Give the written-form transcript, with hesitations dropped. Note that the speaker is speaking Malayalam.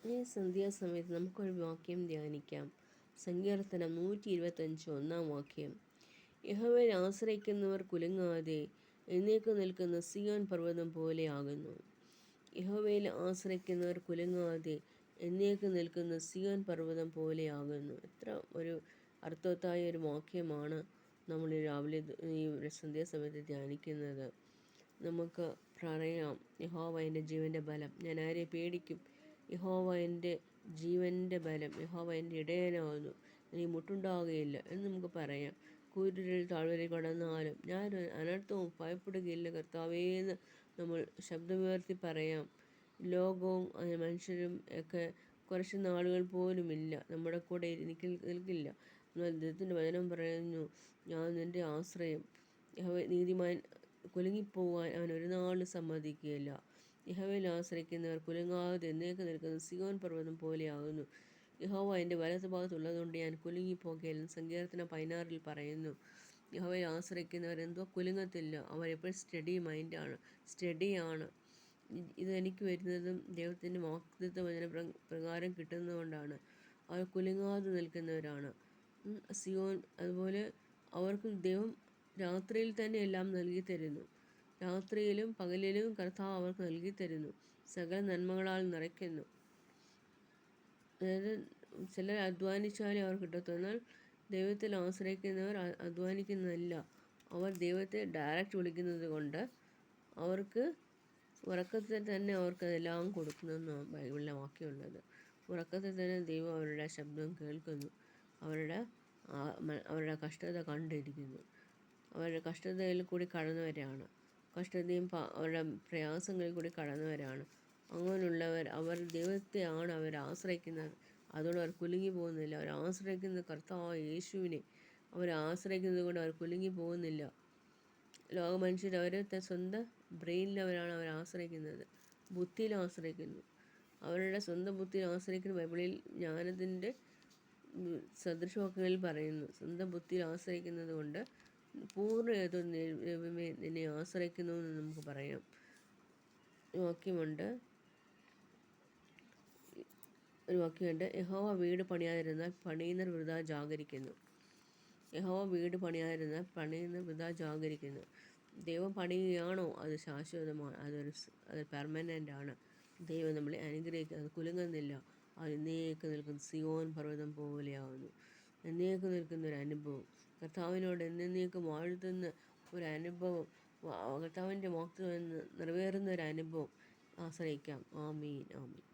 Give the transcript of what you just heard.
ഈ സന്ധ്യാസമയത്ത് നമുക്കൊരു വാക്യം ധ്യാനിക്കാം. സങ്കീർത്തനം 125 ഒന്നാം വാക്യം. യഹോവയിൽ ആശ്രയിക്കുന്നവർ കുലുങ്ങാതെ എന്നേക്കും നിൽക്കുന്ന സിയോൻ പർവ്വതം പോലെയാകുന്നു. യഹോവയിൽ ആശ്രയിക്കുന്നവർ കുലുങ്ങാതെ എന്നേക്കും നിൽക്കുന്ന സിയോൻ പർവ്വതം പോലെയാകുന്നു. എത്ര ഒരു അർത്ഥവത്തായ ഒരു വാക്യമാണ് നമ്മൾ രാവിലെ ഈ സന്ധ്യാസമയത്ത് ധ്യാനിക്കുന്നത്. നമുക്ക് പറയാം, യഹോവ എൻ്റെ ജീവൻ്റെ ബലം, ഞാൻ ആരെ പേടിക്കും? യഹോവ എൻ്റെ ജീവൻ്റെ ബലം, യഹോവ എൻ്റെ ഇടയനാകുന്നു, എനിക്ക് മുട്ടുണ്ടാകുകയില്ല എന്ന് നമുക്ക് പറയാം. കൂരിരുൾ താഴ്വരയിൽ കടന്നാലും ഞാൻ അനർത്ഥവും ഭയപ്പെടുകയില്ല കർത്താവേന്ന് നമ്മൾ ശബ്ദമുയർത്തി പറയാം. ലോകവും മനുഷ്യരും ഒക്കെ കുറച്ച് നാളുകൾ പോലുമില്ല നമ്മുടെ കൂടെ നിൽക്കില്ല. എന്നാൽ ദൈവത്തിൻ്റെ വചനം പറയുന്നു, ഞാൻ നിൻ്റെ ആശ്രയം. നീതിമാൻ കുലുങ്ങിപ്പോവാൻ അവൻ ഒരു നാളും സമ്മതിക്കുകയില്ല. യഹോവയിൽ ആശ്രയിക്കുന്നവർ കുലുങ്ങാതെ എന്നേക്ക് നിൽക്കുന്ന സിയോൻ പർവ്വതം പോലെയാകുന്നു. യഹോവ എൻ്റെ വലത്ത് ഭാഗത്തുള്ളതുകൊണ്ട് ഞാൻ കുലുങ്ങിപ്പോകുകയില്ല. സങ്കീർത്തനം 16 പറയുന്നു. യഹോവയിൽ ആശ്രയിക്കുന്നവർ എന്തോ കുലുങ്ങത്തില്ല. അവരെപ്പോഴും സ്റ്റഡിയാണ്. ഇതെനിക്ക് വരുന്നതും ദൈവത്തിൻ്റെ വാഗ്ദത്ത വചന പ്രകാരം കിട്ടുന്നതുകൊണ്ടാണ്. അവർ കുലുങ്ങാതെ നിൽക്കുന്നവരാണ്. സിയോൻ അതുപോലെ അവർക്ക് ദൈവം രാത്രിയിൽ തന്നെ എല്ലാം നൽകി തരുന്നു. രാത്രിയിലും പകലിലും കർത്താവ് അവർക്ക് നൽകി തരുന്നു. സകല നന്മകളാൽ നിറയ്ക്കുന്നു. അതായത് ചിലർ അധ്വാനിച്ചാലേ അവർ കിട്ടത്തുള്ളൂ. എന്നാൽ ദൈവത്തിൽ ആശ്രയിക്കുന്നവർ അധ്വാനിക്കുന്നതല്ല, അവർ ദൈവത്തെ ഡയറക്റ്റ് വിളിക്കുന്നത് കൊണ്ട് അവർക്ക് ഉറക്കത്തിൽ തന്നെ അവർക്കതെല്ലാം കൊടുക്കുന്നെന്നാണ് ബൈബിളിലെ വാക്യമുള്ളത്. ഉറക്കത്തിൽ തന്നെ ദൈവം അവരുടെ ശബ്ദം കേൾക്കുന്നു, അവരുടെ കഷ്ടത കണ്ടിരിക്കുന്നു. അവരുടെ കഷ്ടതയിൽ കൂടി കടന്നവരാണ്, കഷ്ടതയും അവരുടെ പ്രയാസങ്ങളിൽ കൂടി കടന്നവരാണ്. അങ്ങനെയുള്ളവർ അവർ ദൈവത്തെയാണ് അവർ ആശ്രയിക്കുന്നത്. അതുകൊണ്ട് അവർ കുലുങ്ങി പോകുന്നില്ല. അവർ ആശ്രയിക്കുന്ന കർത്താവായ യേശുവിനെ അവർ ആശ്രയിക്കുന്നത് കൊണ്ട് അവർ കുലുങ്ങി പോകുന്നില്ല. ലോക മനുഷ്യർ അവരുടെ സ്വന്തം ബ്രെയിനിലവരാണ് അവർ ആശ്രയിക്കുന്നത്, ബുദ്ധിയിൽ ആശ്രയിക്കുന്നു. അവരുടെ സ്വന്തം ബുദ്ധിയിൽ ആശ്രയിക്കുന്ന ബൈബിളിൽ ജ്ഞാനത്തിൻ്റെ സദൃശവാക്യങ്ങളിൽ പറയുന്നു. സ്വന്തം ബുദ്ധിയിൽ ആശ്രയിക്കുന്നത് കൊണ്ട് പൂർണ്ണ നിന്നെ ആശ്രയിക്കുന്നു എന്ന് നമുക്ക് പറയാം. ഒരു വാക്യമുണ്ട്, യഹോവ വീട് പണിയാതിരുന്നാൽ പണിയുന്നവർ വൃഥാ ജാഗരിക്കുന്നു. യഹോവ വീട് പണിയാതിരുന്നാൽ പണിയുന്നവർ വൃഥാ ജാഗരിക്കുന്നു. ദൈവം പണിയുകയാണോ അത് ശാശ്വതമാണ്, അത് പെർമനൻ്റ് ആണ്. ദൈവം നമ്മളെ അനുഗ്രഹിക്കുക, അത് കുലുങ്ങുന്നില്ല. അത് എന്നേക്ക് നിൽക്കുന്ന സിയോൻ പർവ്വതം പോലെയാവുന്നു. എന്നേക്ക് നിൽക്കുന്ന ഒരു അനുഭവം, കർത്താവിനോട് എന്നേക്കും വാഴ്ത്തുന്ന ഒരു അനുഭവം, കർത്താവിൻ്റെ വാഗ്ദത്തം നിറവേറുന്ന ഒരു അനുഭവം ആശ്രയിക്കാം. ആമീൻ, ആമീൻ.